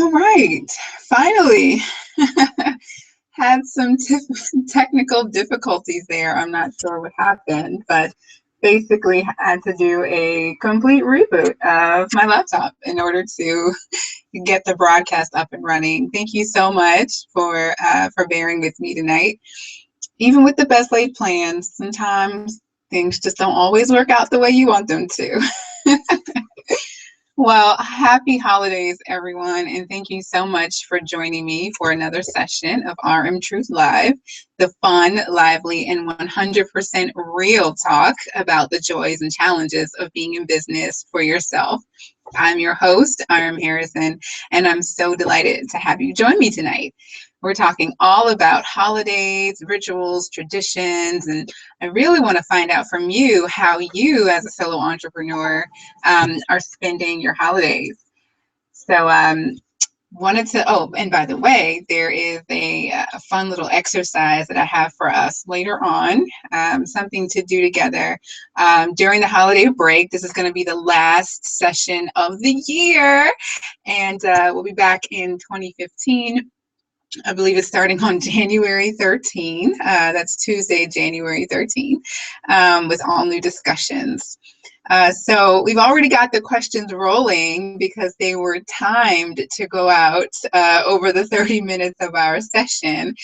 All right, finally. Had some technical difficulties there. I'm not sure what happened, but basically had to do a complete reboot of my laptop in order to get the broadcast up and running. Thank you so much for bearing with me tonight. Even with the best laid plans, sometimes things just don't always work out the way you want them to. Well, happy holidays, everyone, and thank you so much for joining me for another session of RM Truth Live, the fun, lively, and 100% real talk about the joys and challenges of being in business for yourself. I'm your host, RM Harrison, and I'm so delighted to have you join me tonight. We're talking all about holidays, rituals, traditions, and I really want to find out from you how you, as a solo entrepreneur, are spending your holidays. So, wanted to, oh, and by the way, there is a fun little exercise that I have for us later on, something to do together during the holiday break. This is going to be the last session of the year, and we'll be back in 2015. I believe it's starting on January 13. That's Tuesday, January 13, with all new discussions. So we've already got the questions rolling because they were timed to go out over the 30 minutes of our session.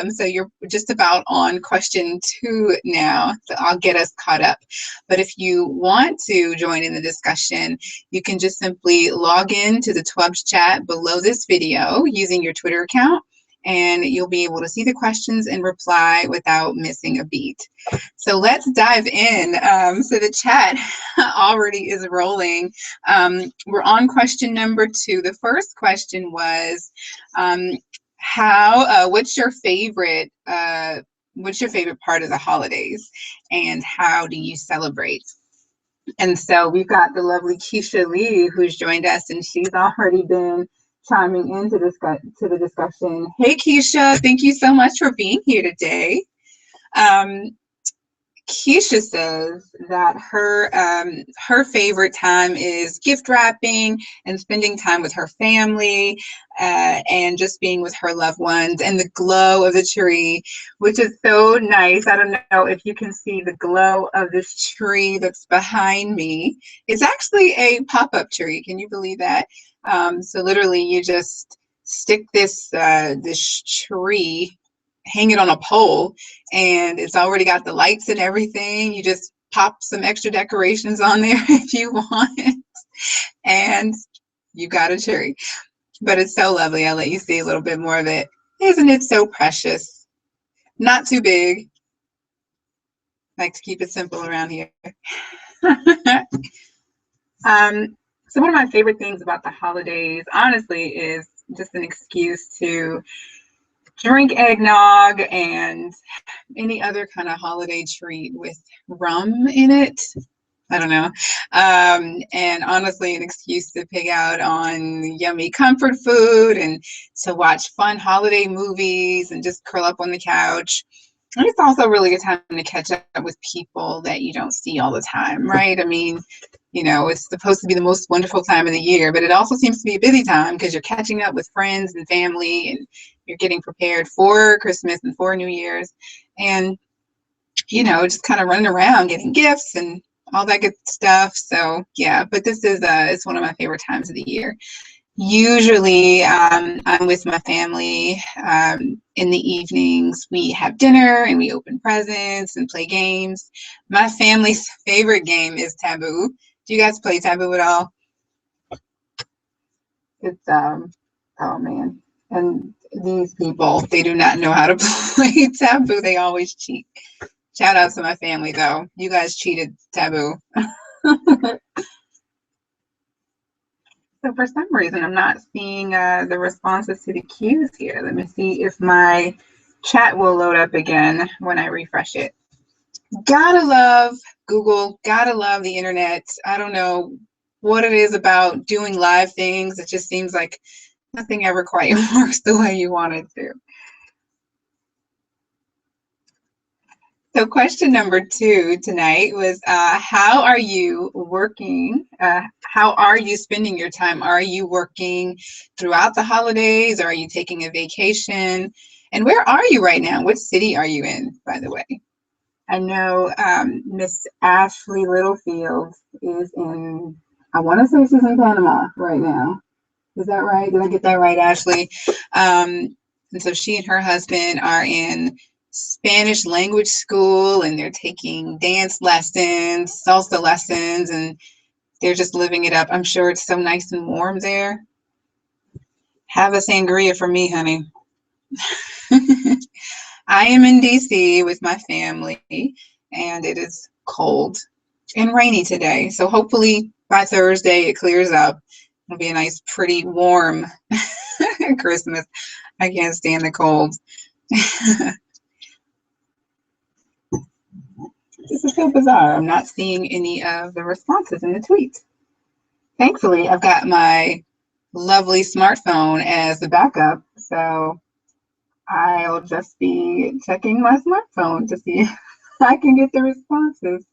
So you're just about on question 2 now, so I'll get us caught up. But if you want to join in the discussion, you can just simply log in to the Twubs chat below this video using your Twitter account, and you'll be able to see the questions and reply without missing a beat. So let's dive in. So the chat already is rolling. We're on question number 2. The first question was, what's your favorite part of the holidays, and how do you celebrate? And so we've got the lovely Keisha Lee who's joined us, and she's already been chiming into the discussion. Hey, Keisha, thank you so much for being here today. Keisha says that her favorite time is gift wrapping and spending time with her family, and just being with her loved ones, and the glow of the tree, which is so nice. I don't know if you can see the glow of this tree that's behind me. It's actually a pop-up tree. Can you believe that? So literally, you just stick this tree, hang it on a pole, and it's already got the lights and everything. You just pop some extra decorations on there if you want, and you got a tree. But it's so lovely. I'll let you see a little bit more of it. Isn't it so precious? Not too big. I like to keep it simple around here. So one of my favorite things about the holidays, honestly, is just an excuse to drink eggnog and any other kind of holiday treat with rum in it. I don't know. And honestly, an excuse to pig out on yummy comfort food and to watch fun holiday movies and just curl up on the couch. And it's also really a time to catch up with people that you don't see all the time, right? I mean, it's supposed to be the most wonderful time of the year, but it also seems to be a busy time because you're catching up with friends and family, and you're getting prepared for Christmas and for New Year's, and, just kind of running around getting gifts and all that good stuff. So, yeah, but this is it's one of my favorite times of the year. Usually, I'm with my family in the evenings. We have dinner and we open presents and play games. My family's favorite game is Taboo. Do you guys play Taboo at all? It's oh man. And these people, they do not know how to play Taboo. They always cheat. Shout out to my family though. You guys cheated Taboo. So for some reason, I'm not seeing the responses to the cues here. Let me see if my chat will load up again when I refresh it. Gotta love Google, gotta love the internet. I don't know what it is about doing live things. It just seems like nothing ever quite works the way you want it to. So question number 2 tonight was, how are you working? How how are you spending your time? Are you working throughout the holidays? Are you taking a vacation? And where are you right now? What city are you in, by the way? I know Miss Ashley Littlefield is in, I want to say she's in Panama right now. Is that right? Did I get that right, Ashley? And so she and her husband are in Spanish language school, and they're taking dance lessons, salsa lessons, and they're just living it up. I'm sure it's so nice and warm there. Have a sangria for me, honey. I am in DC with my family, and it is cold and rainy today. So hopefully by Thursday it clears up. It'll be a nice, pretty warm Christmas. I can't stand the cold. This is so bizarre. I'm not seeing any of the responses in the tweets. Thankfully, I've got my lovely smartphone as the backup, so I'll just be checking my smartphone to see if I can get the responses.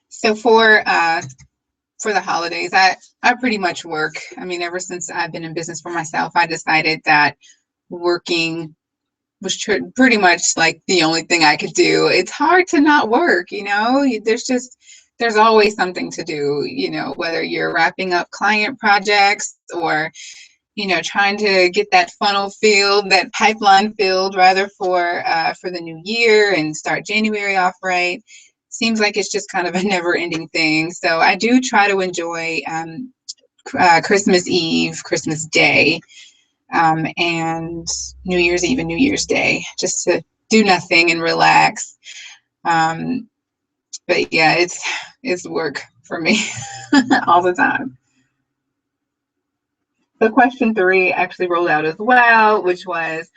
So for the holidays, I pretty much work. I mean, ever since I've been in business for myself, I decided that working was pretty much like the only thing I could do. It's hard to not work, you know. There's always something to do, you know, whether you're wrapping up client projects or, you know, trying to get that funnel filled, that pipeline filled rather for the new year and start January off right. Seems like it's just kind of a never ending thing. So I do try to enjoy Christmas Eve, Christmas Day, and New Year's Eve and New Year's Day, just to do nothing and relax. But yeah, it's work for me all the time. So question 3 actually rolled out as well, which was,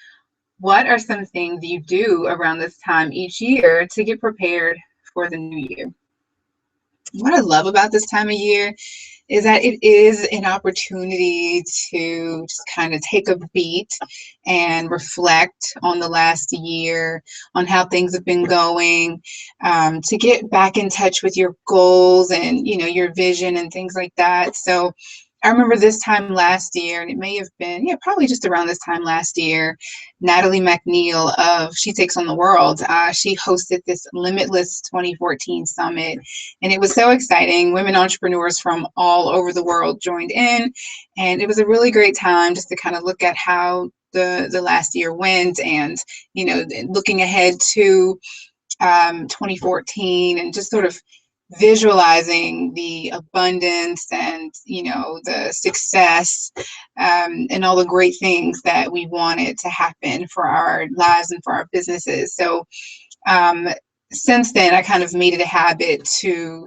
what are some things you do around this time each year to get prepared for the new year? What I love about this time of year is that it is an opportunity to just kind of take a beat and reflect on the last year, on how things have been going, to get back in touch with your goals and, you know, your vision and things like that. So I remember this time last year, and it may have been, yeah, probably just around this time last year, Natalie McNeil of She Takes on the World, she hosted this Limitless 2014 Summit, and it was so exciting. Women entrepreneurs from all over the world joined in, and it was a really great time just to kind of look at how the last year went, and, you know, looking ahead to 2014, and just sort of visualizing the abundance and, you know, the success, and all the great things that we wanted to happen for our lives and for our businesses. So since then, I kind of made it a habit to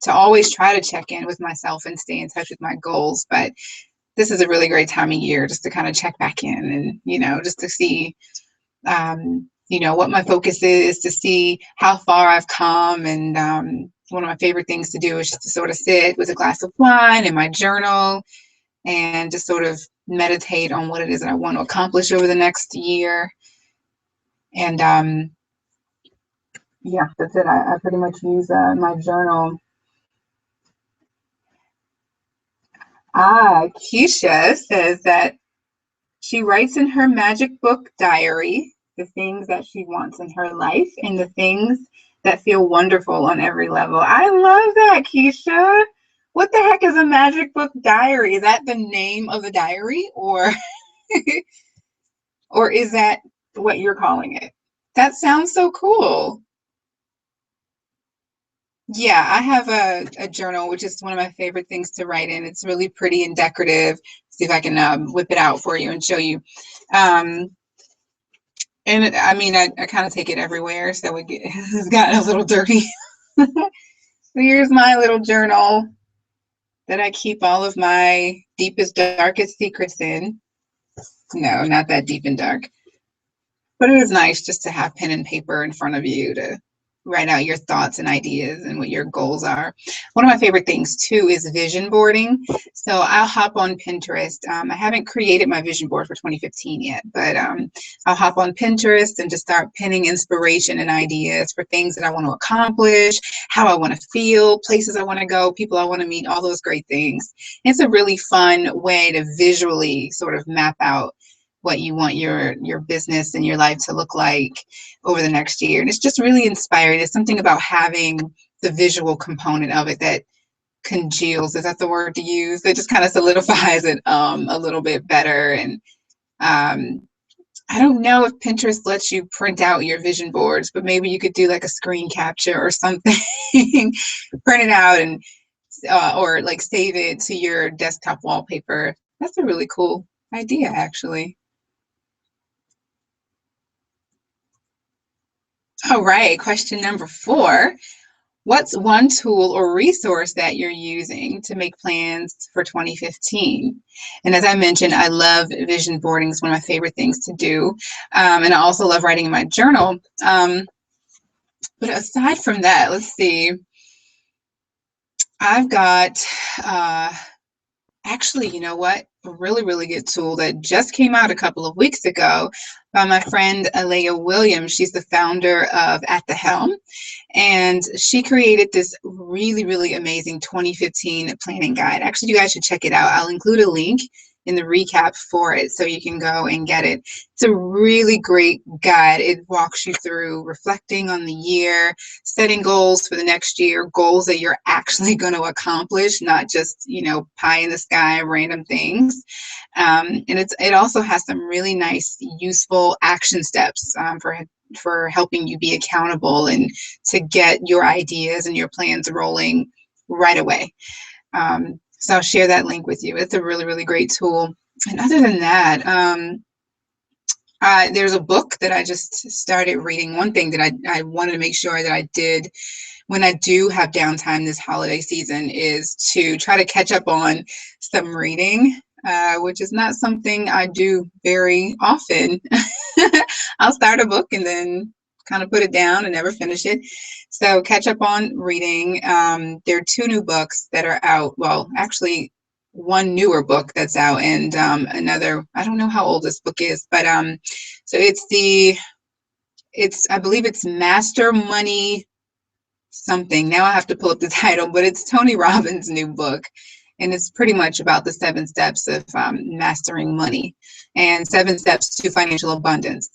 always try to check in with myself and stay in touch with my goals. But this is a really great time of year just to kind of check back in and, you know, just to see you know, what my focus is, to see how far I've come. And one of my favorite things to do is just to sort of sit with a glass of wine in my journal and just sort of meditate on what it is that I want to accomplish over the next year. And yeah, that's it. I pretty much use my journal. Keisha says that she writes in her magic book diary the things that she wants in her life and the things that feel wonderful on every level. I love that, Keisha. What the heck is a magic book diary? Is that the name of the diary, or or is that what you're calling it? That sounds so cool. Yeah, I have a journal, which is one of my favorite things to write in. It's really pretty and decorative. See if I can whip it out for you and show you. And I mean, I kind of take it everywhere, so it's gotten a little dirty. So here's my little journal that I keep all of my deepest, darkest secrets in. No, not that deep and dark. But it is nice just to have pen and paper in front of you to write out your thoughts and ideas and what your goals are. One of my favorite things too is vision boarding. So I'll hop on Pinterest. I haven't created my vision board for 2015 yet, but I'll hop on Pinterest and just start pinning inspiration and ideas for things that I want to accomplish, how I want to feel, places I want to go, people I want to meet, all those great things. It's a really fun way to visually sort of map out what you want your business and your life to look like over the next year. And it's just really inspiring. It's something about having the visual component of it that congeals, is that the word to use? That just kind of solidifies it a little bit better. And I don't know if Pinterest lets you print out your vision boards, but maybe you could do like a screen capture or something, print it out and or like save it to your desktop wallpaper. That's a really cool idea, actually. All right, question number 4. What's one tool or resource that you're using to make plans for 2015? And as I mentioned, I love vision boarding. It's one of my favorite things to do. And I also love writing in my journal. But aside from that, let's see. I've got, actually, you know what? A really, really good tool that just came out a couple of weeks ago by my friend Alea Williams. She's the founder of At the Helm. And she created this really, really amazing 2015 planning guide. Actually, you guys should check it out. I'll include a link in the recap for it so you can go and get it. It's a really great guide. It walks you through reflecting on the year, setting goals for the next year, goals that you're actually going to accomplish, not just, you know, pie in the sky, random things. And it also has some really nice, useful action steps for helping you be accountable and to get your ideas and your plans rolling right away. So I'll share that link with you. It's a really, really great tool. And other than that, there's a book that I just started reading. One thing that I wanted to make sure that I did when I do have downtime this holiday season is to try to catch up on some reading, which is not something I do very often. I'll start a book and then kind of put it down and never finish it. So catch up on reading. There are 2 new books that are out. Well, actually, one newer book that's out and another, I don't know how old this book is, but so I believe it's Master Money something. Now I have to pull up the title, but it's Tony Robbins' new book. And it's pretty much about the 7 steps of mastering money and 7 steps to financial abundance.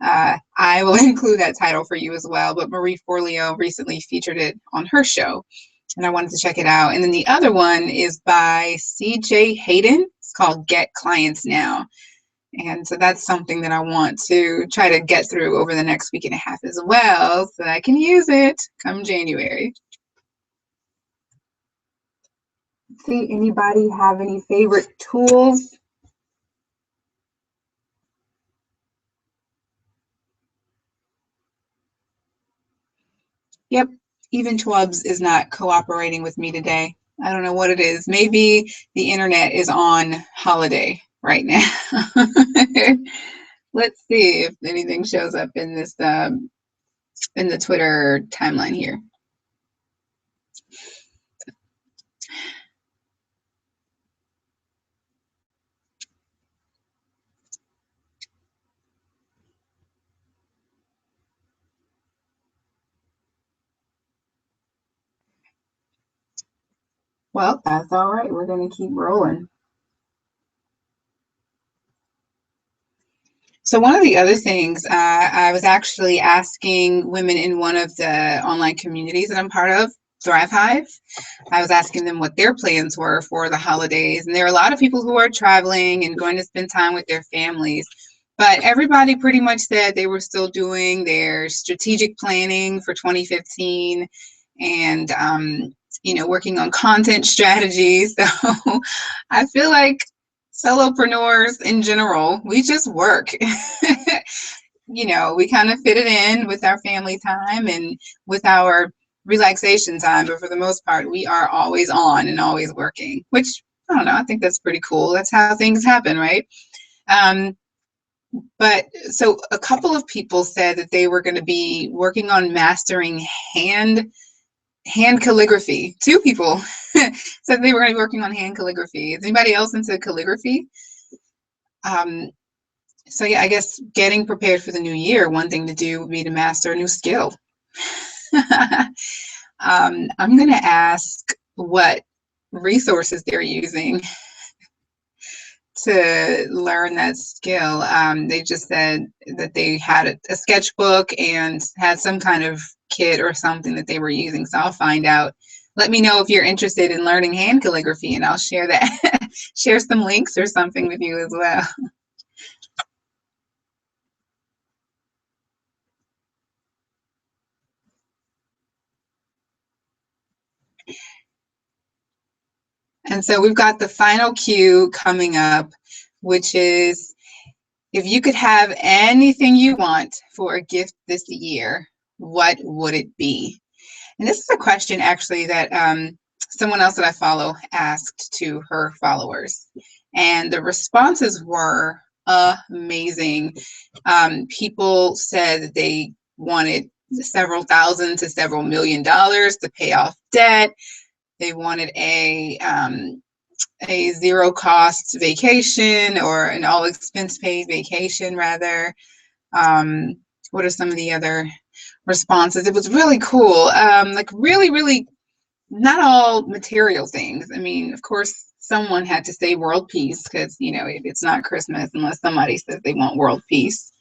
I will include that title for you as well, but Marie Forleo recently featured it on her show, and I wanted to check it out. And then the other one is by C.J. Hayden. It's called Get Clients Now. And so that's something that I want to try to get through over the next week and a half as well, so that I can use it come January. See, anybody have any favorite tools? Yep, even Twubs is not cooperating with me today. I don't know what it is. Maybe the internet is on holiday right now. Let's see if anything shows up in this in the Twitter timeline here. Well, that's all right. We're going to keep rolling. So one of the other things, I was actually asking women in one of the online communities that I'm part of, Thrive Hive. I was asking them what their plans were for the holidays. And there are a lot of people who are traveling and going to spend time with their families. But everybody pretty much said they were still doing their strategic planning for 2015 and, you know, working on content strategies. So I feel like solopreneurs in general, we just work. You know, we kind of fit it in with our family time and with our relaxation time, but for the most part, we are always on and always working, which, I don't know, I think that's pretty cool. That's how things happen, right? But so a couple of people said that they were going to be working on mastering hand calligraphy. Two people said they were going to be working on hand calligraphy. Is anybody else into calligraphy? So yeah, I guess getting prepared for the new year, one thing to do would be to master a new skill. I'm going to ask what resources they're using to learn that skill. They just said that they had a sketchbook and had some kind of kit or something that they were using. So I'll find out. Let me know if you're interested in learning hand calligraphy, and I'll share that, share some links or something with you as well. And so we've got the final cue coming up, which is, if you could have anything you want for a gift this year, what would it be? And this is a question actually that someone else that I follow asked to her followers. And the responses were amazing. People said that they wanted several thousand to several $1 million to pay off debt. They wanted a zero cost vacation, or an all expense paid vacation rather. What are some of the other responses? It was really cool. Like really, really not all material things. I mean, of course, someone had to say world peace, because, you know, it's not Christmas unless somebody says they want world peace.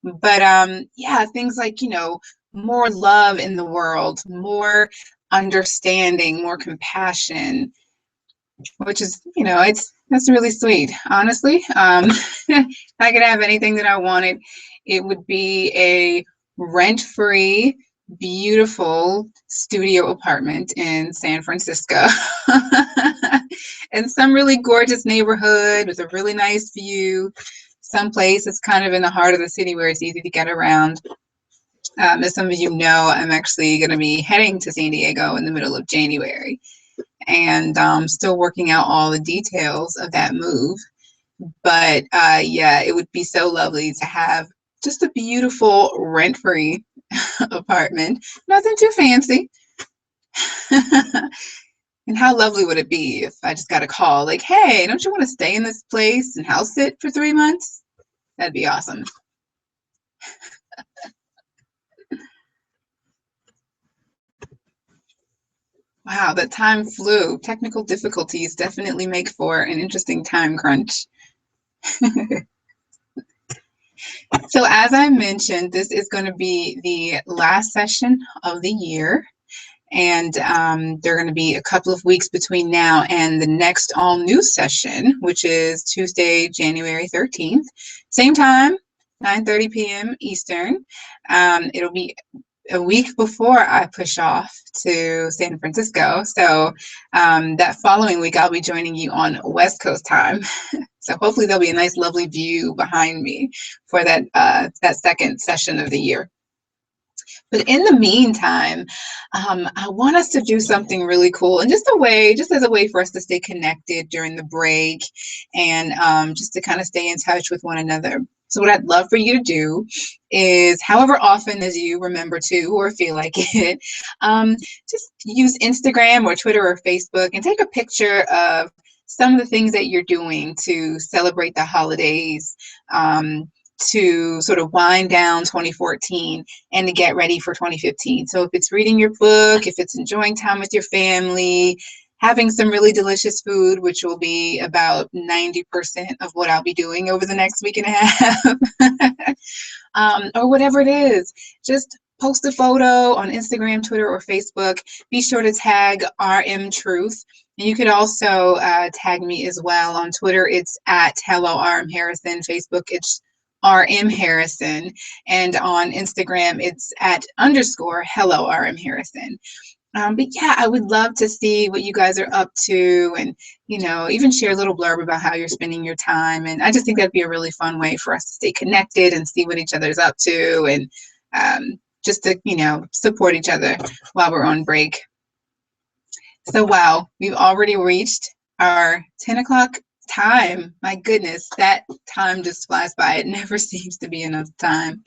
But yeah, things like, you know, more love in the world, more understanding, more compassion, which is, you know, that's really sweet, honestly. If I could have anything that I wanted, it would be a rent-free, beautiful studio apartment in San Francisco. In some really gorgeous neighborhood with a really nice view, someplace that's kind of in the heart of the city where it's easy to get around. As some of you know, I'm actually going to be heading to San Diego in the middle of January, and still working out all the details of that move. But yeah, it would be so lovely to have just a beautiful rent-free apartment, nothing too fancy. And how lovely would it be if I just got a call like, hey, don't you want to stay in this place and house sit for 3 months? That'd be awesome. Wow, that time flew. Technical difficulties definitely make for an interesting time crunch. So as I mentioned, this is going to be the last session of the year. And there are going to be a couple of weeks between now and the next all new session, which is Tuesday, January 13th. Same time, 9:30 p.m. Eastern. It'll be a week before I push off to San Francisco. So that following week, I'll be joining you on West Coast time. So hopefully there'll be a nice, lovely view behind me for that second session of the year. But in the meantime, I want us to do something really cool, and just as a way for us to stay connected during the break, and just to kind of stay in touch with one another. So what I'd love for you to do is, however often as you remember to or feel like it, just use Instagram or Twitter or Facebook and take a picture of some of the things that you're doing to celebrate the holidays, to sort of wind down 2014 and to get ready for 2015. So if it's reading your book, if it's enjoying time with your family, having some really delicious food, which will be about 90% of what I'll be doing over the next week and a half, or whatever it is, just post a photo on Instagram, Twitter, or Facebook. Be sure to tag RM Truth. And you could also tag me as well. On Twitter, it's at Hello RM Harrison. Facebook, it's RM Harrison, and on Instagram it's at _ Hello RM Harrison. But yeah, I would love to see what you guys are up to, and even share a little blurb about how you're spending your time. And I just think that'd be a really fun way for us to stay connected and see what each other's up to, and just to support each other while we're on break. So wow, we've already reached our 10 time. My goodness, that time just flies by. It never seems to be enough time.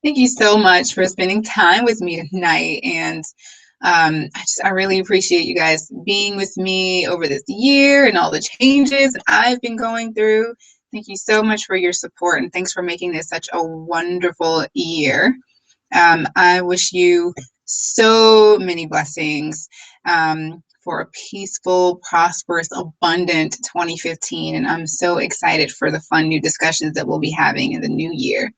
Thank you so much for spending time with me tonight. And I really appreciate you guys being with me over this year and all the changes I've been going through. Thank you so much for your support, and thanks for making this such a wonderful year. I wish you so many blessings for a peaceful, prosperous, abundant 2015. And I'm so excited for the fun new discussions that we'll be having in the new year.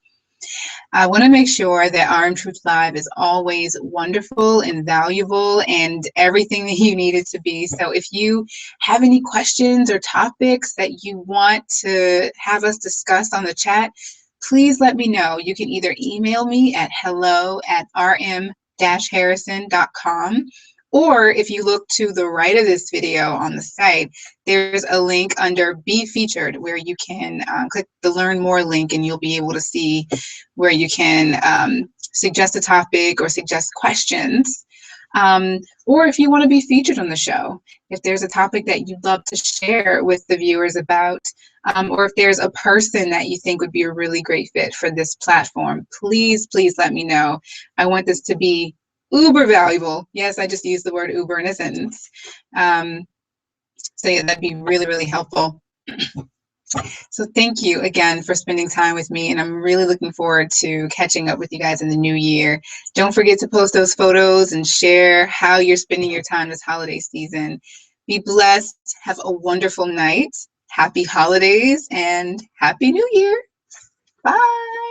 I want to make sure that RM Truth Live is always wonderful and valuable and everything that you need it to be. So if you have any questions or topics that you want to have us discuss on the chat, please let me know. You can either email me at hello@rm-harrison.com, or if you look to the right of this video on the site, there's a link under Be Featured where you can click the Learn More link, and you'll be able to see where you can suggest a topic or suggest questions. Or if you want to be featured on the show, if there's a topic that you'd love to share with the viewers about, or if there's a person that you think would be a really great fit for this platform, please, please let me know. I want this to be uber valuable. Yes, I just used the word uber in a sentence. So yeah, that'd be really, really helpful. So thank you again for spending time with me, and I'm really looking forward to catching up with you guys in the new year. Don't forget to post those photos and share how you're spending your time this holiday season. Be blessed. Have a wonderful night. Happy holidays and Happy New Year. Bye.